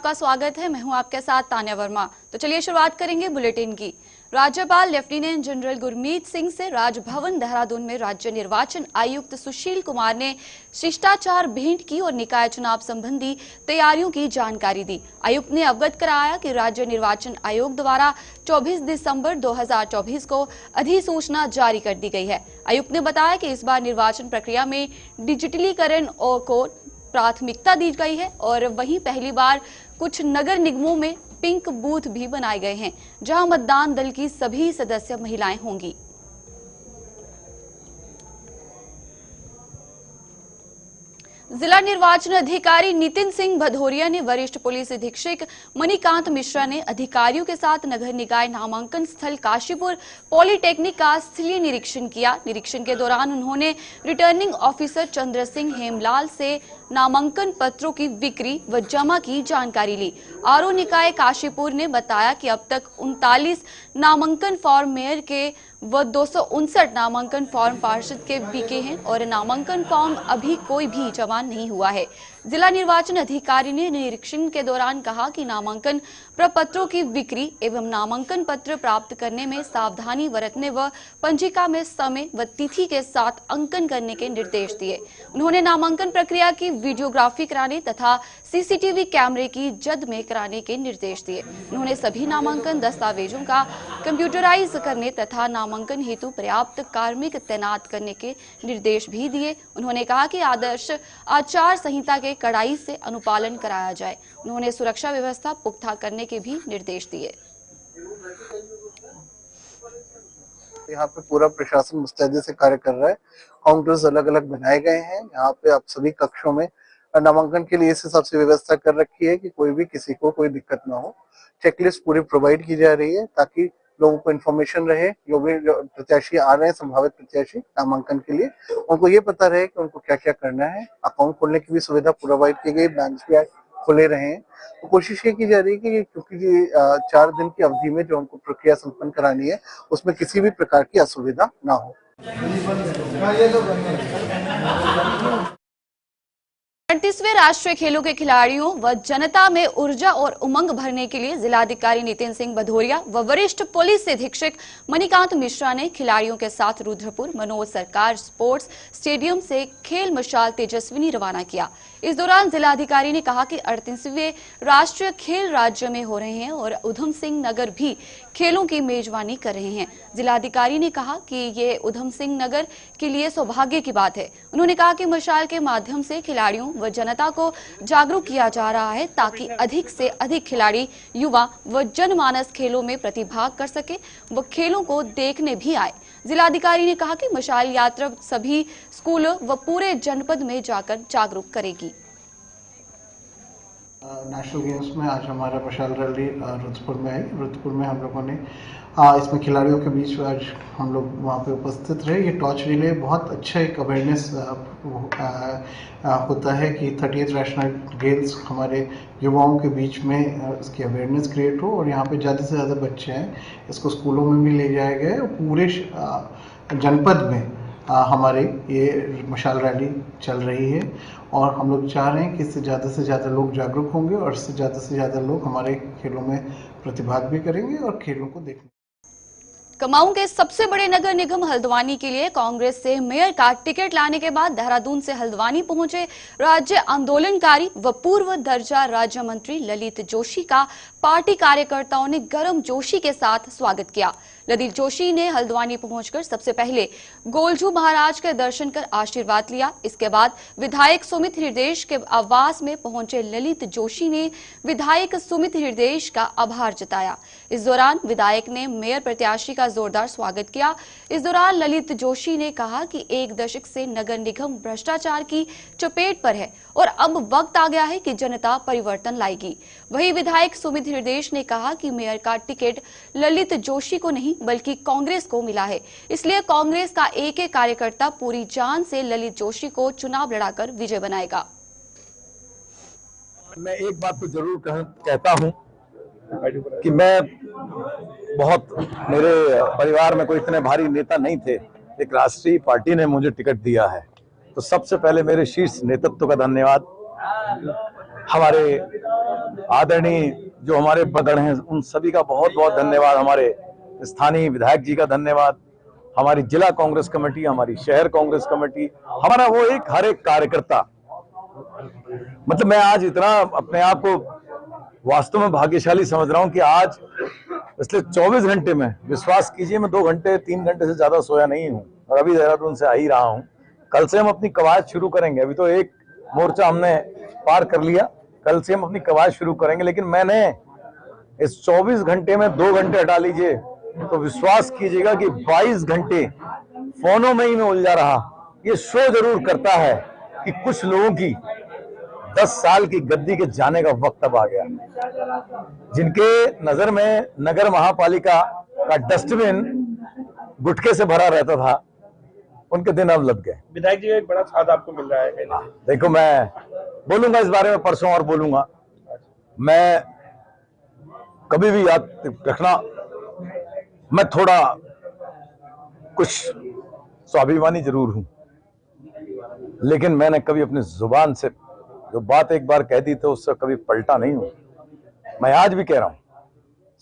आपका स्वागत है। मैं हूं आपके साथ तान्या वर्मा। तो चलिए शुरुआत करेंगे बुलेटिन की। राज्यपाल लेफ्टिनेंट जनरल गुरमीत सिंह से राजभवन देहरादून में राज्य निर्वाचन आयुक्त सुशील कुमार ने शिष्टाचार भेंट की और निकाय चुनाव संबंधी तैयारियों की जानकारी दी। आयुक्त ने अवगत कराया कि राज्य निर्वाचन आयोग द्वारा 24 दिसंबर 2024 को अधिसूचना जारी कर दी गई है। आयुक्त ने बताया कि इस बार निर्वाचन प्रक्रिया में डिजिटलीकरण को प्राथमिकता दी गई है और वहीं पहली बार कुछ नगर निगमों में पिंक बूथ भी बनाए गए हैं, जहां मतदान दल की सभी सदस्य महिलाएं होंगी। जिला निर्वाचन अधिकारी नितिन सिंह भदौरिया ने वरिष्ठ पुलिस अधीक्षक मणिकांत मिश्रा ने अधिकारियों के साथ नगर निकाय नामांकन स्थल काशीपुर पॉलिटेक्निक का स्थलीय निरीक्षण किया। निरीक्षण के दौरान उन्होंने रिटर्निंग ऑफिसर चंद्र सिंह हेमलाल से नामांकन पत्रों की बिक्री व जमा की जानकारी ली। आरओ निकाय काशीपुर ने बताया कि अब तक 39 नामांकन फॉर्म मेयर के व 259 नामांकन फॉर्म पार्षद के बिके हैं और नामांकन फॉर्म अभी कोई भी जमा नहीं हुआ है। जिला निर्वाचन अधिकारी ने निरीक्षण के दौरान कहा कि नामांकन प्रपत्रों की बिक्री एवं नामांकन पत्र प्राप्त करने में सावधानी बरतने व पंजिका में समय व तिथि के साथ अंकन करने के निर्देश दिए। उन्होंने नामांकन प्रक्रिया की वीडियोग्राफी कराने तथा सीसीटीवी कैमरे की जद में कराने के निर्देश दिए। उन्होंने सभी नामांकन दस्तावेजों का कंप्यूटराइज करने तथा नामांकन हेतु पर्याप्त कार्मिक तैनात करने के निर्देश भी दिए। उन्होंने कहा कि आदर्श आचार संहिता के कड़ाई से अनुपालन कराया जाए। उन्होंने सुरक्षा व्यवस्था पुख्ता करने के भी निर्देश दिए। यहाँ पे पूरा प्रशासन मुस्तैदी से कार्य कर रहा है। काउंटर्स अलग अलग बनाए गए हैं। यहाँ पे आप सभी कक्षों में नामांकन के लिए इस हिसाब से व्यवस्था कर रखी है कि कोई भी किसी को कोई दिक्कत ना हो। चेकलिस्ट पूरी प्रोवाइड की जा रही है ताकि लोगों को इन्फॉर्मेशन रहे। जो भी प्रत्याशी आ रहे हैं, संभावित प्रत्याशी नामांकन के लिए, उनको ये पता रहे कि उनको क्या क्या करना है। अकाउंट खोलने की भी सुविधा प्रोवाइड की गई, बैंक भी खुले रहे हैं। तो कोशिश ये की जा रही है कि क्योंकि 4 दिन की अवधि में जो उनको प्रक्रिया संपन्न करानी है उसमें किसी भी प्रकार की असुविधा ना हो। 38वें राष्ट्रीय खेलों के खिलाड़ियों व जनता में ऊर्जा और उमंग भरने के लिए जिलाधिकारी नितिन सिंह भदौरिया व वरिष्ठ पुलिस अधीक्षक मणिकांत मिश्रा ने खिलाड़ियों के साथ रुद्रपुर मनोज सरकार स्पोर्ट्स स्टेडियम से खेल मशाल तेजस्विनी रवाना किया। इस दौरान जिलाधिकारी ने कहा कि 38वें राष्ट्रीय खेल राज्य में हो रहे हैं और उधम सिंह नगर भी खेलों की मेजबानी कर रहे हैं। जिलाधिकारी ने कहा कि ये उधम सिंह नगर के लिए सौभाग्य की बात है। उन्होंने कहा कि मशाल के माध्यम से खिलाड़ियों व जनता को जागरूक किया जा रहा है ताकि अधिक से अधिक खिलाड़ी, युवा व जनमानस खेलों में प्रतिभाग कर सके व खेलों को देखने भी आए। जिलाधिकारी ने कहा कि मशाल यात्रा सभी स्कूलों व पूरे जनपद में जाकर जागरूक करेगी। नेशनल गेम्स में आज हमारा मशाल रैली रुद्रपुर में आई। रुद्रपुर में हम लोगों ने इसमें खिलाड़ियों के बीच आज हम लोग वहाँ पे उपस्थित रहे। ये टॉर्च रिले बहुत अच्छा एक अवेयरनेस होता है कि 38 नेशनल गेम्स हमारे युवाओं के बीच में इसकी अवेयरनेस क्रिएट हो और यहाँ पे ज़्यादा से ज़्यादा बच्चे हैं। इसको स्कूलों में भी ले जाया गया है और पूरे जनपद में हमारे ये मशाल रैली चल रही है और हम लोग चाह रहे हैं कि इससे ज़्यादा लोग जागरूक होंगे और इससे ज़्यादा लोग हमारे खेलों में प्रतिभाग भी करेंगे और खेलों को देखेंगे। कुमाऊं के सबसे बड़े नगर निगम हल्द्वानी के लिए कांग्रेस से मेयर का टिकट लाने के बाद देहरादून से हल्द्वानी पहुंचे राज्य आंदोलनकारी व पूर्व दर्जा राज्य मंत्री ललित जोशी का पार्टी कार्यकर्ताओं ने गर्म जोशी के साथ स्वागत किया। ललित जोशी ने हल्द्वानी पहुंचकर सबसे पहले गोलजू महाराज के दर्शन कर आशीर्वाद लिया। इसके बाद विधायक सुमित हृदयेश के आवास में पहुंचे ललित जोशी ने विधायक सुमित हृदयेश का आभार जताया। इस दौरान विधायक ने मेयर प्रत्याशी का जोरदार स्वागत किया। इस दौरान ललित जोशी ने कहा कि 1 दशक से नगर निगम भ्रष्टाचार की चपेट पर है और अब वक्त आ गया है कि जनता परिवर्तन लाएगी। वहीं विधायक सुमित हृदयेश ने कहा कि मेयर का टिकट ललित जोशी को नहीं बल्कि कांग्रेस को मिला है, इसलिए कांग्रेस का एक कार्यकर्ता पूरी जान से ललित जोशी को चुनाव लड़ाकर विजय बनाएगा। मैं एक बात तो जरूर कहता हूं कि मैं मेरे परिवार में कोई इतने भारी नेता नहीं थे। एक राष्ट्रीय पार्टी ने मुझे टिकट दिया है, तो सबसे पहले मेरे शीर्ष नेतृत्व का धन्यवाद। हमारे आदरणीय जो हमारे बगड़ हैं उन सभी का बहुत बहुत धन्यवाद, हमारे स्थानीय विधायक जी का धन्यवाद, हमारी जिला कांग्रेस कमेटी, हमारी शहर कांग्रेस कमेटी, हमारा वो एक हर एक कार्यकर्ता। मतलब मैं आज इतना अपने आप को वास्तव में भाग्यशाली समझ रहा हूं कि आज पिछले 24 घंटे में, विश्वास कीजिए, मैं 2 घंटे 3 घंटे से ज्यादा सोया नहीं हूं और अभी देहरादून से आ ही रहा हूं। कल से हम अपनी कवायद शुरू करेंगे। अभी तो एक मोर्चा हमने पार कर लिया, कल से हम अपनी कवायद शुरू करेंगे। लेकिन मैंने इस 24 घंटे में 2 घंटे हटा लीजिए तो विश्वास कीजिएगा कि 22 घंटे फोनों में ही मैं उलझा रहा। ये शो जरूर करता है कि कुछ लोगों की 10 साल की गद्दी के जाने का वक्त अब आ गया। जिनके नजर में नगर महापालिका का डस्टबिन गुटखे से भरा रहता था, उनके दिन अब लग गए। विधायक जी एक बड़ा साथ आपको मिल रहा है। देखो, मैं बोलूंगा इस बारे में परसों और बोलूंगा। मैं कभी भी याद रखना, मैं थोड़ा कुछ स्वाभिमानी जरूर हूं, लेकिन मैंने कभी अपनी जुबान से जो बात एक बार कह दी तो उससे कभी पलटा नहीं हूं। मैं आज भी कह रहा हूं,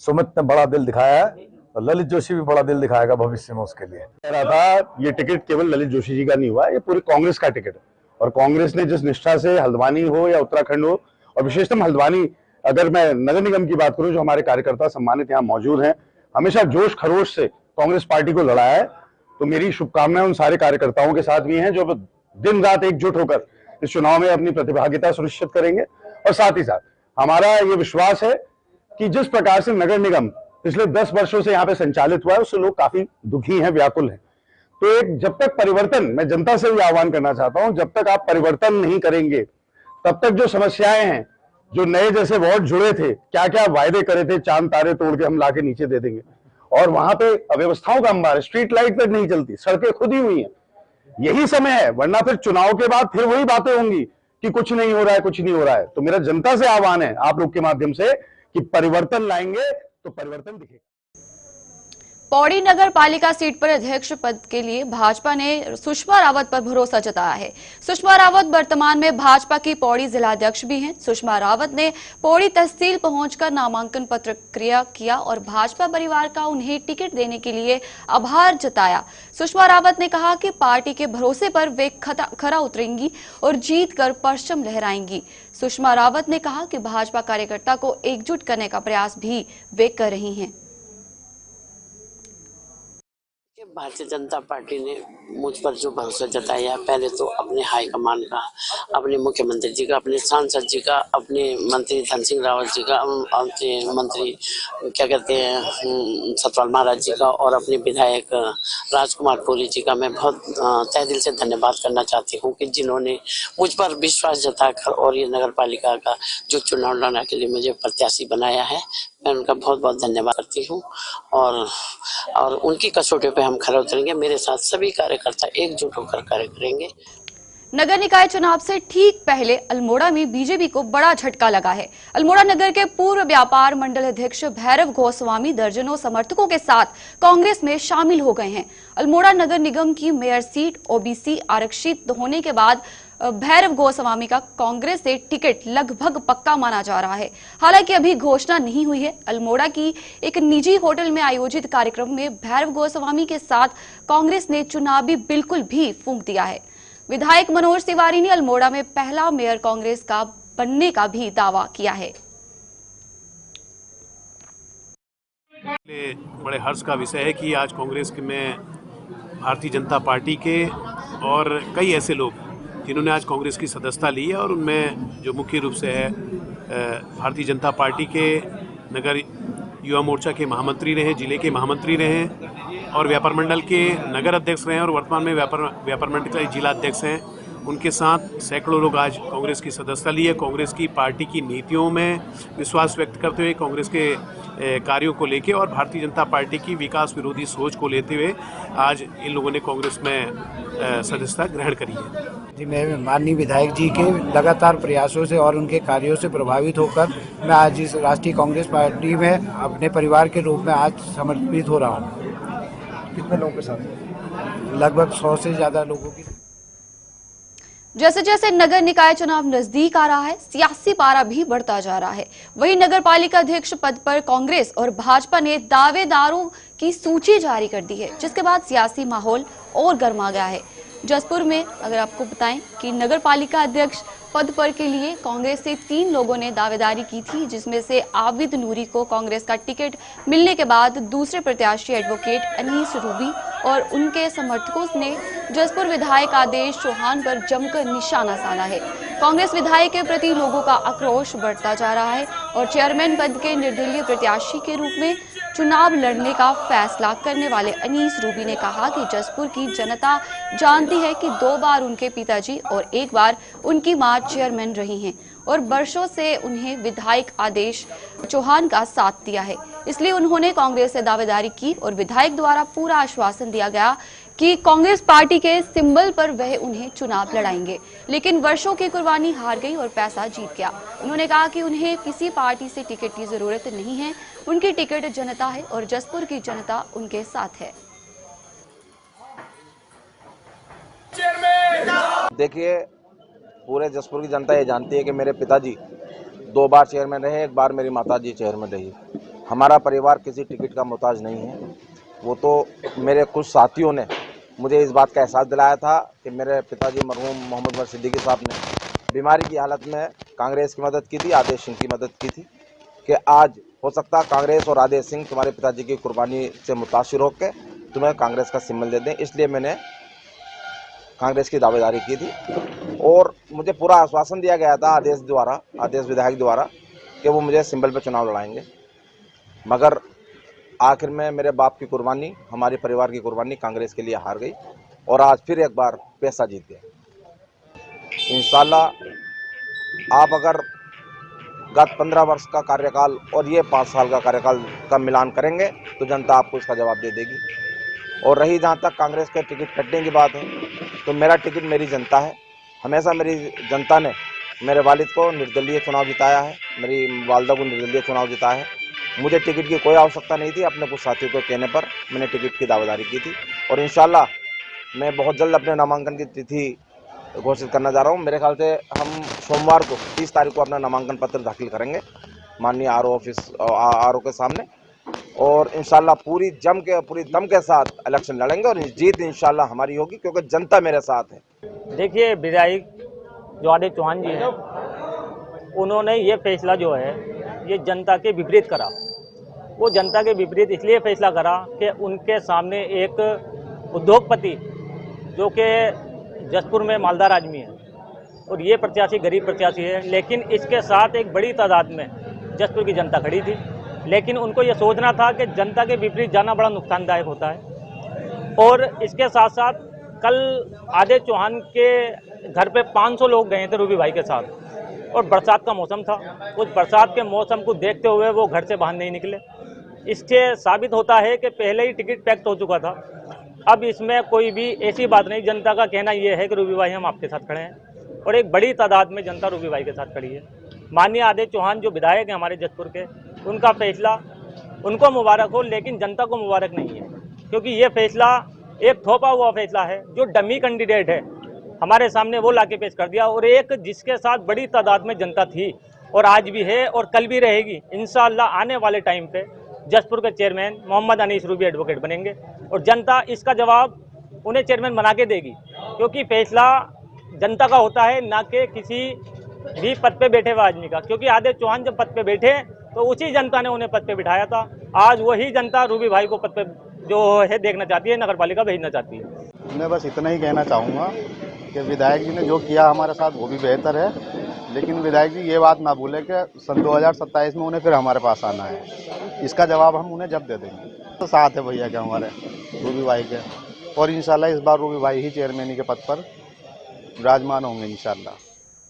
सुमित ने बड़ा दिल दिखाया है और ललित जोशी भी बड़ा दिल दिखाएगा भविष्य में उसके लिए। कह रहा था ये टिकट केवल ललित जोशी जी का नहीं हुआ, ये पूरी कांग्रेस का टिकट है और कांग्रेस ने जिस निष्ठा से हल्द्वानी हो या उत्तराखंड हो, और विशेषतः हल्द्वानी, अगर मैं नगर निगम की बात करूं, जो हमारे कार्यकर्ता सम्मानित यहाँ मौजूद हैं, हमेशा जोश खरोश से कांग्रेस पार्टी को लड़ाया है। तो मेरी शुभकामनाएं उन सारे कार्यकर्ताओं के साथ भी हैं जो दिन रात एकजुट होकर इस चुनाव में अपनी प्रतिभागिता सुनिश्चित करेंगे। और साथ ही साथ हमारा ये विश्वास है कि जिस प्रकार से नगर निगम पिछले 10 वर्षों से यहाँ पे संचालित हुआ है, उससे लोग काफी दुखी हैं, व्याकुल हैं। तो एक जब तक परिवर्तन, मैं जनता से भी आह्वान करना चाहता हूं, जब तक आप परिवर्तन नहीं करेंगे तब तक जो समस्याएं हैं, जो नए जैसे वार्ड जुड़े थे, क्या क्या वायदे करे थे, चांद तारे तोड़ के हम लाके नीचे दे देंगे, और वहां पे अव्यवस्थाओं का अंबार, स्ट्रीट लाइट तक नहीं चलती, सड़कें खुद ही हुई हैं। यही समय है, वरना फिर चुनाव के बाद फिर वही बातें होंगी कि कुछ नहीं हो रहा है, कुछ नहीं हो रहा है। तो मेरा जनता से आह्वान है आप लोग के माध्यम से कि परिवर्तन लाएंगे तो परिवर्तन दिखेगा। पौड़ी नगर पालिका सीट पर अध्यक्ष पद के लिए भाजपा ने सुषमा रावत पर भरोसा जताया है। सुषमा रावत वर्तमान में भाजपा की पौड़ी जिलाध्यक्ष भी हैं। सुषमा रावत ने पौड़ी तहसील पहुंचकर नामांकन पत्र क्रिया किया और भाजपा परिवार का उन्हें टिकट देने के लिए आभार जताया। सुषमा रावत ने कहा कि पार्टी के भरोसे पर वे खरा उतरेंगी और जीत कर परचम लहराएंगी। सुषमा रावत ने कहा कि भाजपा कार्यकर्ता को एकजुट करने का प्रयास भी वे कर रही हैं। भारतीय जनता पार्टी ने मुझ पर जो भरोसा जताया, पहले तो अपने हाईकमान का, अपने मुख्यमंत्री जी का, अपने सांसद जी का, अपने मंत्री धन सिंह रावत जी का, अपने मंत्री क्या कहते हैं सतपाल महाराज जी का, और अपने विधायक राजकुमार पुरी जी का मैं बहुत तहे दिल से धन्यवाद करना चाहती हूँ कि जिन्होंने मुझ पर विश्वास जताकर और ये नगर पालिका का जो चुनाव लड़ने के लिए मुझे प्रत्याशी बनाया है। मैं उनका बहुत बहुत धन्यवाद करती हूँ और उनकी कसौटी पे हम खरे उतरेंगे। मेरे साथ सभी कार्यकर्ता एकजुट होकर कार्य करेंगे। नगर निकाय चुनाव से ठीक पहले अल्मोड़ा में बीजेपी को बड़ा झटका लगा है। अल्मोड़ा नगर के पूर्व व्यापार मंडल अध्यक्ष भैरव गोस्वामी दर्जनों समर्थकों के साथ कांग्रेस में शामिल हो गए हैं। अल्मोड़ा नगर निगम की मेयर सीट ओबीसी आरक्षित होने के बाद भैरव गोस्वामी का कांग्रेस से टिकट लगभग पक्का माना जा रहा है। हालांकि अभी घोषणा नहीं हुई है। अल्मोड़ा की एक निजी होटल में आयोजित कार्यक्रम में भैरव गोस्वामी के साथ कांग्रेस ने चुनावी बिल्कुल भी फूंक दिया है। विधायक मनोज तिवारी ने अल्मोड़ा में पहला मेयर कांग्रेस का बनने का भी दावा किया है। बड़े हर्ष का विषय है कि आज कांग्रेस में भारतीय जनता पार्टी के और कई ऐसे लोग जिन्होंने आज कांग्रेस की सदस्यता ली है, और उनमें जो मुख्य रूप से है भारतीय जनता पार्टी के नगर युवा मोर्चा के महामंत्री रहे, जिले के महामंत्री रहे और व्यापार मंडल के नगर अध्यक्ष रहे और वर्तमान में व्यापार मंडल के जिला अध्यक्ष हैं। उनके साथ सैकड़ों लोग आज कांग्रेस की सदस्यता ली है। कांग्रेस की पार्टी की नीतियों में विश्वास व्यक्त करते हुए, कांग्रेस के कार्यों को लेकर और भारतीय जनता पार्टी की विकास विरोधी सोच को लेते हुए आज इन लोगों ने कांग्रेस में सदस्यता ग्रहण करी है। जी, मैं माननीय विधायक जी के लगातार प्रयासों से और उनके कार्यों से प्रभावित होकर मैं आज इस राष्ट्रीय कांग्रेस पार्टी में अपने परिवार के रूप में आज समर्पित हो रहा हूँ। कितने लोगों के साथ? लगभग 100 से ज़्यादा लोगों की। जैसे जैसे नगर निकाय चुनाव नजदीक आ रहा है, सियासी पारा भी बढ़ता जा रहा है। वहीं नगर पालिका अध्यक्ष पद पर कांग्रेस और भाजपा ने दावेदारों की सूची जारी कर दी है, जिसके बाद सियासी माहौल और गर्मा गया है। जसपुर में अगर आपको बताएं कि नगर पालिका अध्यक्ष पद पर के लिए कांग्रेस से 3 लोगों ने दावेदारी की थी, जिसमें से आबिद नूरी को कांग्रेस का टिकट मिलने के बाद दूसरे प्रत्याशी एडवोकेट अनीस रूबी और उनके समर्थकों ने जसपुर विधायक आदेश चौहान पर जमकर निशाना साधा है। कांग्रेस विधायक के प्रति लोगों का आक्रोश बढ़ता जा रहा है और चेयरमैन पद के निर्दलीय प्रत्याशी के रूप में चुनाव लड़ने का फैसला करने वाले अनीस रूबी ने कहा कि जसपुर की जनता जानती है कि 2 बार उनके पिताजी और 1 बार उनकी मां चेयरमैन रही हैं और वर्षों से उन्हें विधायक आदेश चौहान का साथ दिया है। इसलिए उन्होंने कांग्रेस से दावेदारी की और विधायक द्वारा पूरा आश्वासन दिया गया कि कांग्रेस पार्टी के सिंबल पर वह उन्हें चुनाव लड़ाएंगे, लेकिन वर्षों की कुर्बानी हार गई और पैसा जीत गया। उन्होंने कहा कि उन्हें किसी पार्टी से टिकट की जरूरत नहीं है, उनकी टिकट जनता है और जसपुर की जनता उनके साथ है। देखिए, पूरे जसपुर की जनता ये जानती है कि मेरे पिताजी 2 बार चेयरमैन रहे, 1 बार मेरी माताजी चेयरमैन रही। हमारा परिवार किसी टिकट का मोहताज नहीं है। वो तो मेरे कुछ साथियों ने मुझे इस बात का एहसास दिलाया था कि मेरे पिताजी मरहूम मोहम्मद उमर सिद्दीकी साहब ने बीमारी की हालत में कांग्रेस की मदद की थी, आदेश सिंह की मदद की थी कि आज हो सकता है कांग्रेस और आदेश सिंह तुम्हारे पिताजी की कुर्बानी से मुतासिर होकर तुम्हें कांग्रेस का सिंबल दे दें। इसलिए मैंने कांग्रेस की दावेदारी की थी और मुझे पूरा आश्वासन दिया गया था आदेश विधायक द्वारा कि वो मुझे सिंबल पर चुनाव लड़ाएंगे। मगर आखिर में मेरे बाप की कुर्बानी, हमारे परिवार की कुर्बानी कांग्रेस के लिए हार गई और आज फिर एक बार पैसा जीत गया। इंशाल्लाह आप अगर गत 15 वर्ष का कार्यकाल और ये 5 साल का कार्यकाल का मिलान करेंगे तो जनता आपको इसका जवाब दे देगी। और रही जहाँ तक कांग्रेस के टिकट कटने की बात है, तो मेरा टिकट मेरी जनता है। हमेशा मेरी जनता ने मेरे वालिद को निर्दलीय चुनाव जिताया है, मेरी वालदा को निर्दलीय चुनाव जिताया है। मुझे टिकट की कोई आवश्यकता नहीं थी। अपने कुछ साथियों के कहने पर मैंने टिकट की दावेदारी की थी और इंशाल्लाह मैं बहुत जल्द अपने नामांकन की तिथि घोषित करना जा रहा हूँ। मेरे ख्याल से हम सोमवार को 30 तारीख को अपना नामांकन पत्र दाखिल करेंगे माननीय आरओ के सामने और इंशाल्लाह पूरी दम के साथ इलेक्शन लड़ेंगे और जीत इंशाल्लाह हमारी होगी क्योंकि जनता मेरे साथ है। देखिए, विधायक जो आदेश चौहान जी हैं, उन्होंने ये फैसला जो है ये जनता के विपरीत करा। वो जनता के विपरीत इसलिए फैसला करा कि उनके सामने एक उद्योगपति जो कि जसपुर में मालदार आदमी है और ये प्रत्याशी गरीब प्रत्याशी है, लेकिन इसके साथ एक बड़ी तादाद में जसपुर की जनता खड़ी थी। लेकिन उनको ये सोचना था कि जनता के विपरीत जाना बड़ा नुकसानदायक होता है। और इसके साथ साथ कल आदेश चौहान के घर पे 500 लोग गए थे रूबी भाई के साथ और बरसात का मौसम था। उस बरसात के मौसम को देखते हुए वो घर से बाहर नहीं निकले। इससे साबित होता है कि पहले ही टिकट पैक्ट हो चुका था। अब इसमें कोई भी ऐसी बात नहीं। जनता का कहना यह है कि रूबी भाई हम आपके साथ खड़े हैं और एक बड़ी तादाद में जनता रूबी भाई के साथ खड़ी है। माननीय आदेश चौहान जो विधायक हैं हमारे जसपुर के, उनका फैसला उनको मुबारक हो, लेकिन जनता को मुबारक नहीं है, क्योंकि ये फैसला एक थोपा हुआ फैसला है। जो डमी कैंडिडेट है हमारे सामने वो लाके पेश कर दिया और एक जिसके साथ बड़ी तादाद में जनता थी और आज भी है और कल भी रहेगी। इंशाअल्लाह आने वाले टाइम पे जसपुर के चेयरमैन मोहम्मद अनीस रूबी एडवोकेट बनेंगे और जनता इसका जवाब उन्हें चेयरमैन बना के देगी, क्योंकि फैसला जनता का होता है, ना कि किसी भी पद पे बैठे हुए आदमी का। क्योंकि आदेश चौहान जब पद पे बैठे तो उसी जनता ने उन्हें पद पे बिठाया था। आज वही जनता रूबी भाई को पद पे जो है देखना चाहती है, नगर पालिका भेजना चाहती है। मैं बस इतना ही कहना चाहूँगा कि विधायक जी ने जो किया हमारे साथ वो भी बेहतर है, लेकिन विधायक जी ये बात ना भूले कि सन 2027 में उन्हें फिर हमारे पास आना है। इसका जवाब हम उन्हें जब दे देंगे। तो साथ है भैया के हमारे रूबी भाई के, और इंशाल्लाह इस बार रूबी भाई ही चेयरमैन के पद पर विराजमान होंगे इंशाल्लाह।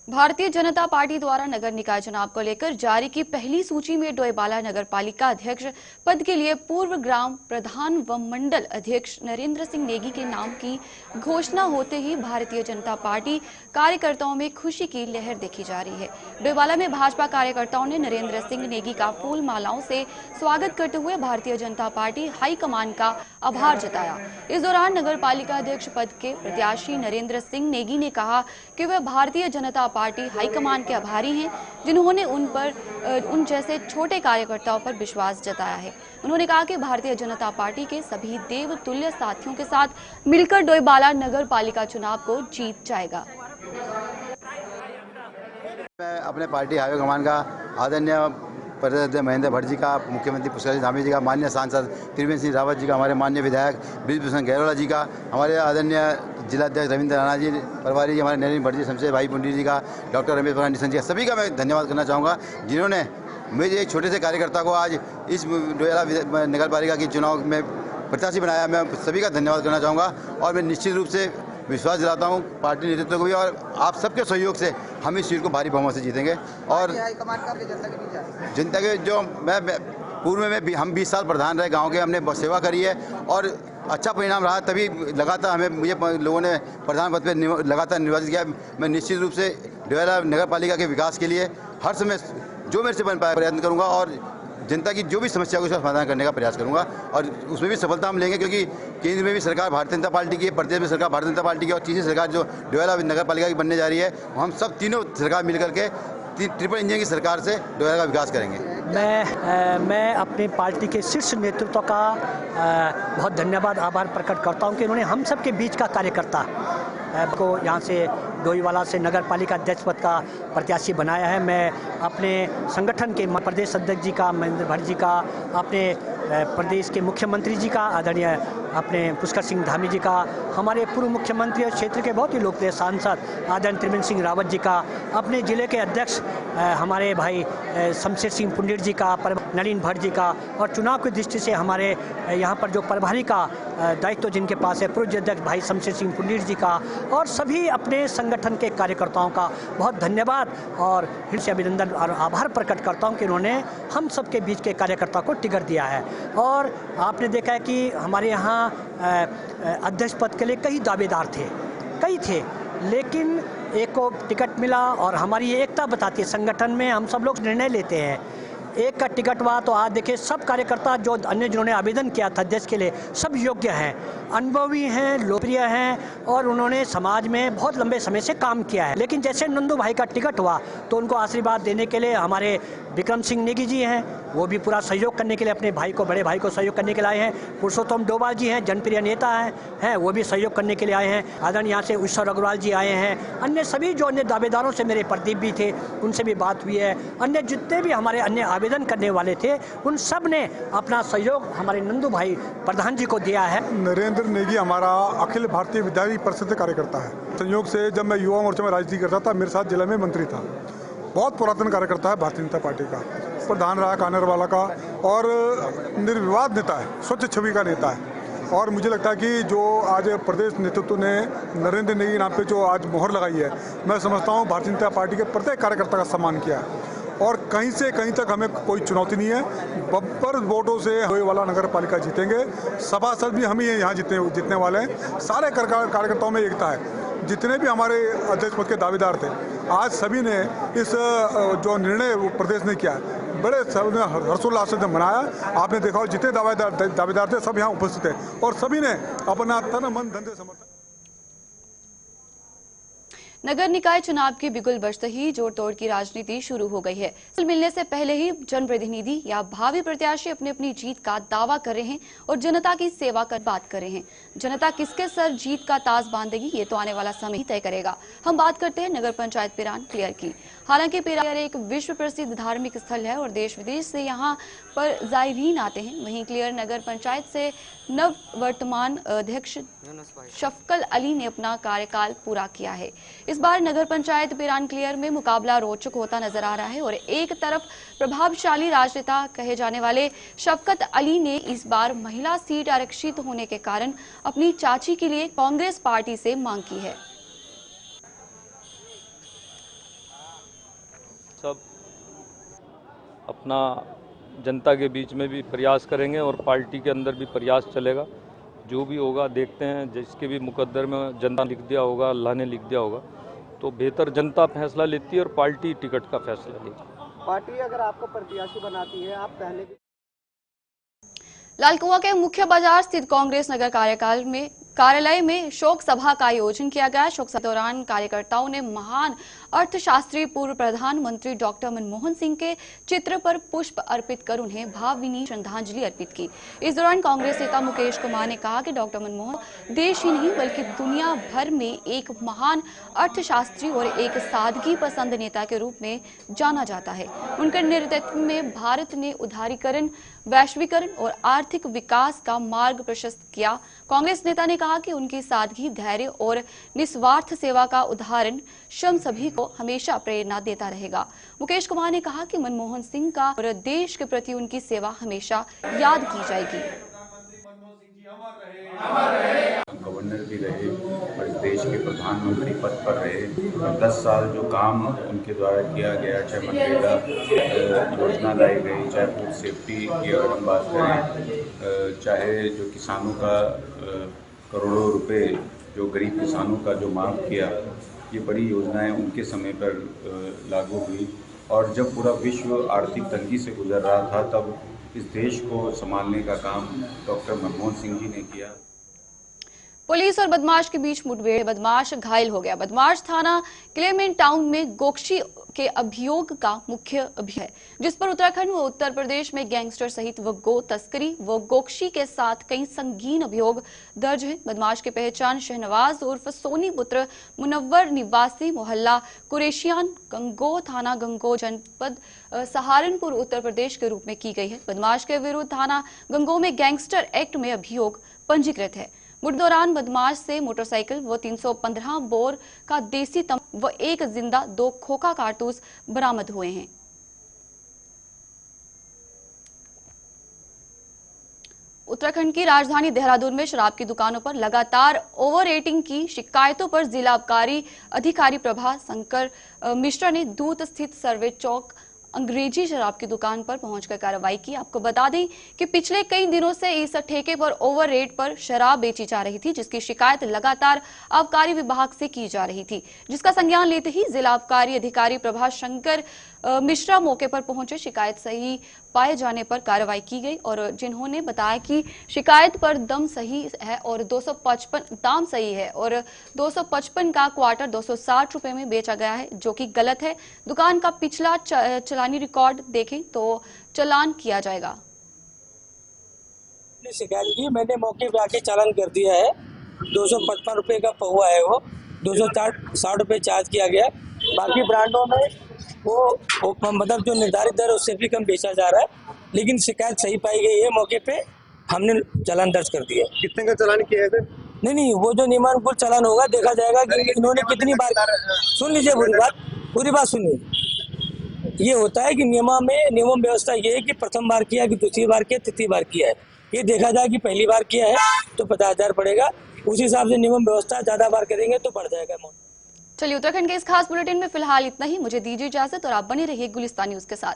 भारतीय जनता पार्टी द्वारा नगर निकाय चुनाव को लेकर जारी की पहली सूची में डोईवाला नगर पालिका अध्यक्ष पद के लिए पूर्व ग्राम प्रधान व मंडल अध्यक्ष नरेंद्र सिंह नेगी के नाम की घोषणा होते ही भारतीय जनता पार्टी कार्यकर्ताओं में खुशी की लहर देखी जा रही है। डोईवाला में भाजपा कार्यकर्ताओं ने नरेंद्र सिंह नेगी का फूल मालाओं से स्वागत करते हुए भारतीय जनता पार्टी हाईकमान का आभार जताया। इस दौरान नगर पालिका अध्यक्ष पद के प्रत्याशी नरेंद्र सिंह नेगी ने कहा कि वह भारतीय जनता पार्टी हाईकमान के आभारी हैं, जिन्होंने उन जैसे छोटे कार्यकर्ताओं पर विश्वास जताया है। उन्होंने कहा कि भारतीय जनता पार्टी के सभी देवतुल्य साथियों के साथ मिलकर डोईवाला नगर पालिका चुनाव को जीत जाएगा। मैं अपने पार्टी हाईकमान का आदरणीय प्रदेश महेंद्र भट्ट जी का, मुख्यमंत्री पुष्कर सिंह धामी जी का, माननीय सांसद त्रिवेंद्र सिंह रावत जी का, हमारे माननीय विधायक ब्रिजभूषण गैरोला जी का, हमारे आदरणीय जिलाध्यक्ष रविंद्र राणा जी प्रभारी जी, हमारे नरेंद्र भट्ट जी, शमशेर भाई पुंडी जी का, डॉक्टर रमेश निशन जी का, सभी का मैं धन्यवाद करना चाहूँगा, जिन्होंने मुझे एक छोटे से कार्यकर्ता को आज इस डोईवाला नगर पालिका के चुनाव में प्रत्याशी बनाया। मैं सभी का धन्यवाद करना चाहूँगा और मैं निश्चित रूप से विश्वास दिलाता हूँ पार्टी नेतृत्व को भी और आप सबके सहयोग से हम इस सीट को भारी बहुमत से जीतेंगे। और जनता के जो मैं पूर्व में हम 20 साल प्रधान रहे गांव के, हमने सेवा करी है और अच्छा परिणाम रहा, तभी लगातार मुझे लोगों ने प्रधान पद पर लगातार निर्वाचित किया। मैं निश्चित रूप से डोईवाला नगर पालिका के विकास के लिए हर समय जो मेरे से बन पाए प्रयत्न करूँगा और जनता की जो भी समस्या को उसका समाधान करने का प्रयास करूंगा और उसमें भी सफलता हम लेंगे, क्योंकि केंद्र में भी सरकार भारतीय जनता पार्टी की है, प्रदेश में सरकार भारतीय जनता पार्टी की और तीसरी सरकार जो डोईवाला नगर पालिका की बनने जा रही है, हम सब तीनों सरकार मिलकर के ट्रिपल इंजन की सरकार से डोईवाला का विकास करेंगे। मैं अपनी पार्टी के शीर्ष नेतृत्व का बहुत धन्यवाद आभार प्रकट करता हूं कि उन्होंने हम सब के बीच का कार्यकर्ता को यहाँ से डोईवाला से नगर पालिका अध्यक्ष पद का प्रत्याशी बनाया है। मैं अपने संगठन के प्रदेश अध्यक्ष जी का, महेंद्र भट्ट जी का, अपने प्रदेश के मुख्यमंत्री जी का, आदरणीय अपने पुष्कर सिंह धामी जी का, हमारे पूर्व मुख्यमंत्री और क्षेत्र के बहुत ही लोकप्रिय सांसद आदरणीय त्रिवेंद्र सिंह रावत जी का, अपने जिले के अध्यक्ष हमारे भाई शमशेर सिंह पुंडीर जी का, नरेंद्र भट्ट जी का और चुनाव की दृष्टि से हमारे यहाँ पर जो प्रभारी का दायित्व जिनके पास है पूर्व अध्यक्ष भाई शमशेर सिंह पुंडीर जी का और सभी अपने संगठन के कार्यकर्ताओं का बहुत धन्यवाद और फिर से अभिनंदन और आभार प्रकट करता हूं कि उन्होंने हम सब के बीच के कार्यकर्ता को टिकट दिया है। और आपने देखा है कि हमारे यहाँ अध्यक्ष पद के लिए कई दावेदार थे, लेकिन एक को टिकट मिला और हमारी ये एकता बताती है। संगठन में हम सब लोग निर्णय लेते हैं, एक का टिकट हुआ तो आज देखिए सब कार्यकर्ता जो अन्य जिन्होंने आवेदन किया था अध्यक्ष के लिए सब योग्य हैं, अनुभवी हैं, लोकप्रिय हैं और उन्होंने समाज में बहुत लंबे समय से काम किया है। लेकिन जैसे नंदू भाई का टिकट हुआ तो उनको आशीर्वाद देने के लिए हमारे विक्रम सिंह नेगी जी हैं, वो भी पूरा सहयोग करने के लिए अपने भाई को, बड़े भाई को सहयोग करने के लिए आए हैं। पुरुषोत्तम डोभाल जी हैं, जनप्रिय नेता हैं, वो भी सहयोग करने के लिए आए हैं। आदरणीय यहाँ से ईश्वर अग्रवाल जी आए हैं। अन्य सभी जो अन्य दावेदारों से मेरे प्रदीप भी थे, उनसे भी बात हुई है। अन्य जितने भी हमारे अन्य आवेदन करने वाले थे उन सब ने अपना सहयोग हमारे नंदू भाई प्रधान जी को दिया है। नरेंद्र नेगी हमारा अखिल भारतीय विद्यार्थी परिषद से कार्यकर्ता है। संयोग से जब मैं युवा मोर्चा में राजनीति करता था, मेरे साथ जिला में मंत्री था। बहुत पुरातन कार्यकर्ता है भारतीय जनता पार्टी का, प्रधान रहा कानरवाला का और निर्विवाद नेता है, स्वच्छ छवि का नेता है। और मुझे लगता है कि जो आज प्रदेश नेतृत्व ने नरेंद्र नेगी नाम पे जो आज मोहर लगाई है, मैं समझता हूँ भारतीय जनता पार्टी के प्रत्येक कार्यकर्ता का सम्मान किया है और कहीं से कहीं तक हमें कोई चुनौती नहीं है। बब्बर वोटों से डोईवाला नगर पालिका जीतेंगे। सभासद भी हम ही यहाँ जीतने वाले हैं। सारे कार्यकर्ताओं में एकता है। जितने भी हमारे अध्यक्ष पद के दावेदार थे, आज सभी ने इस जो निर्णय प्रदेश ने किया बड़े सब ने हर्षोल्लास से मनाया। आपने देखा जितने दावेदार थे सब यहाँ उपस्थित है और सभी ने अपना तन मन धन से समर्थन। नगर निकाय चुनाव की बिगुल बजते ही जोड़ तोड़ की राजनीति शुरू हो गई है। मिलने से पहले ही जनप्रतिनिधि या भावी प्रत्याशी अपनी अपनी जीत का दावा कर रहे हैं और जनता की सेवा कर बात कर रहे हैं। जनता किसके सर जीत का ताज बांधेगी ये तो आने वाला समय ही तय करेगा। हम बात करते हैं नगर पंचायत पिरान क्लियर की। हालांकि पिरान एक विश्व प्रसिद्ध धार्मिक स्थल है और देश विदेश से यहाँ पर जायरीन आते हैं। वहीं क्लियर नगर पंचायत से नववर्तमान अध्यक्ष शफकल अली ने अपना कार्यकाल पूरा किया है। इस बार नगर पंचायत पिरान क्लियर में मुकाबला रोचक होता नजर आ रहा है और एक तरफ प्रभावशाली राजनेता कहे जाने वाले शफकत अली ने इस बार महिला सीट आरक्षित होने के कारण अपनी चाची के लिए कांग्रेस पार्टी से मांग की है। सब अपना जनता के बीच में भी प्रयास करेंगे और पार्टी के अंदर भी प्रयास चलेगा। जो भी होगा देखते हैं, जिसके भी मुकद्दर में जनता लिख दिया होगा, अल्लाह ने लिख दिया होगा, तो बेहतर जनता फैसला लेती है और पार्टी टिकट का फैसला लेती है। पार्टी अगर आपको प्रत्याशी बनाती है, आप पहले भी लालकुआं के मुख्य बाजार स्थित कांग्रेस नगर कार्यालय में शोक सभा का आयोजन किया गया। शोक सभा के दौरान कार्यकर्ताओं ने महान अर्थशास्त्री पूर्व प्रधानमंत्री डॉक्टर मनमोहन सिंह के चित्र पर पुष्प अर्पित कर उन्हें भावभीनी श्रद्धांजलि अर्पित की। इस दौरान कांग्रेस नेता मुकेश कुमार ने कहा कि डॉक्टर मनमोहन देश ही नहीं बल्कि दुनिया भर में एक महान अर्थशास्त्री और एक सादगी पसंद नेता के रूप में जाना जाता है। उनके नेतृत्व में भारत ने उदारीकरण, वैश्वीकरण और आर्थिक विकास का मार्ग प्रशस्त किया। कांग्रेस नेता ने कहा कि उनकी सादगी, धैर्य और निस्वार्थ सेवा का उदाहरण हम सभी को हमेशा प्रेरणा देता रहेगा। मुकेश कुमार ने कहा कि मनमोहन सिंह का और देश के प्रति उनकी सेवा हमेशा याद की जाएगी। गवर्नर भी रहे और इस देश के प्रधानमंत्री पद पर रहे। 10 साल जो काम उनके द्वारा किया गया, चाहे मनरेगा योजना लाई गई, चाहे फूड सेफ्टी की अगर हम बात करें, चाहे जो किसानों का करोड़ों रुपए जो गरीब किसानों का जो माफ़ किया, ये बड़ी योजनाएं उनके समय पर लागू हुई। और जब पूरा विश्व आर्थिक तंगी से गुजर रहा था, तब इस देश को संभालने का काम डॉक्टर मनमोहन सिंह जी ने किया। पुलिस और बदमाश के बीच मुठभेड़, बदमाश घायल हो गया। बदमाश थाना क्लेमेंट टाउन में गोकशी के अभियोग का मुख्य अभियोग है, जिस पर उत्तराखंड व उत्तर प्रदेश में गैंगस्टर सहित गो तस्करी व गोकशी के साथ कई संगीन अभियोग दर्ज हैं। बदमाश की पहचान शहनवाज उर्फ सोनी पुत्र मुनव्वर निवासी मोहल्ला कुरेशियान, गंगो थाना गंगो, जनपद सहारनपुर, उत्तर प्रदेश के रूप में की गई है। बदमाश के विरुद्ध थाना गंगो में गैंगस्टर एक्ट में अभियोग पंजीकृत है। मुठ दौरान बदमाश से मोटरसाइकिल व 315 बोर का देसी तंबाकू व एक जिंदा 2 खोखा कारतूस बरामद हुए हैं। उत्तराखंड की राजधानी देहरादून में शराब की दुकानों पर लगातार ओवर रेटिंग की शिकायतों पर जिला आबकारी अधिकारी प्रभा शंकर मिश्रा ने दूत स्थित सर्वे चौक अंग्रेजी शराब की दुकान पर पहुंचकर कार्रवाई की। आपको बता दें कि पिछले कई दिनों से इस ठेके पर ओवर रेट पर शराब बेची जा रही थी, जिसकी शिकायत लगातार आबकारी विभाग से की जा रही थी, जिसका संज्ञान लेते ही जिला आबकारी अधिकारी प्रभा शंकर मिश्रा मौके पर पहुंचे। शिकायत सही पाए जाने पर कार्रवाई की गई और जिन्होंने बताया कि शिकायत पर दम सही है और 255 दाम सही है और 255 का क्वार्टर 260 रुपए में बेचा गया है, जो कि गलत है। दुकान का पिछला चलानी रिकॉर्ड देखें तो चालान किया जाएगा। शिकायत की, मैंने मौके पे आके चालान कर दिया है। 255 रुपए का पहुआ है, वो 260 रुपए चार्ज किया गया। बाकी ब्रांडों में वो मतलब जो निर्धारित दर है उससे भी कम बेचा जा रहा है, लेकिन शिकायत सही पाई गई है। मौके पे हमने चालान दर्ज कर दिया। कितने का चालान किया है सर? नहीं, वो जो नियमानुकूल चालान होगा देखा जाएगा कि इन्होंने कितनी बार। सुन लीजिए पूरी बात सुनिए। ये होता है कि नियम व्यवस्था ये है कि प्रथम बार किया कि दूसरी बार किया, तृतीय बार किया है। ये देखा जाए कि पहली बार किया है तो 50,000 पड़ेगा। उस हिसाब से नियम व्यवस्था ज्यादा बार करेंगे तो बढ़ जाएगा अमाउंट। चलिए, उत्तराखंड के इस खास बुलेटिन में फिलहाल इतना ही। मुझे दीजिए इजाजत और आप बने रहिए गुलिस्तान न्यूज के साथ।